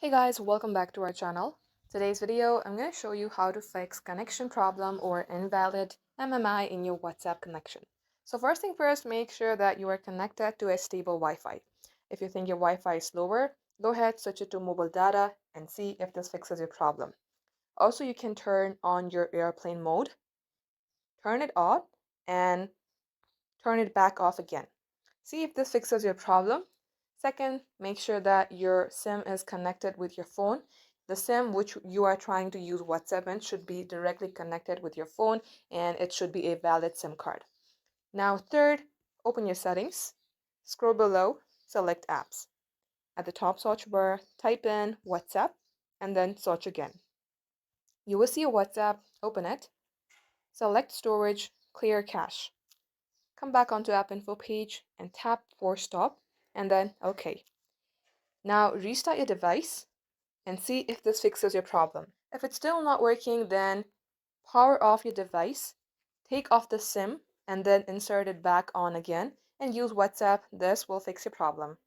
Hey guys, welcome back to our channel. Today's video, I'm going to show you how to fix connection problem or invalid MMI in your WhatsApp connection. So first thing first, make sure that you are connected to a stable Wi-Fi. If you think your Wi-Fi is slower, go ahead, switch it to mobile data and see if this fixes your problem. Also, you can turn on your airplane mode, turn it on, and turn it back off again. See if this fixes your problem. Second, make sure that your SIM is connected with your phone. The SIM which you are trying to use WhatsApp in should be directly connected with your phone and it should be a valid SIM card. Now, third, open your settings, scroll below, select apps. At the top search bar, type in WhatsApp and then search again. You will see a WhatsApp, open it, select storage, clear cache. Come back onto app info page and tap force stop and then OK. Now restart your device and see if this fixes your problem. If it's still not working, then power off your device, take off the SIM and then insert it back on again and use WhatsApp. This will fix your problem.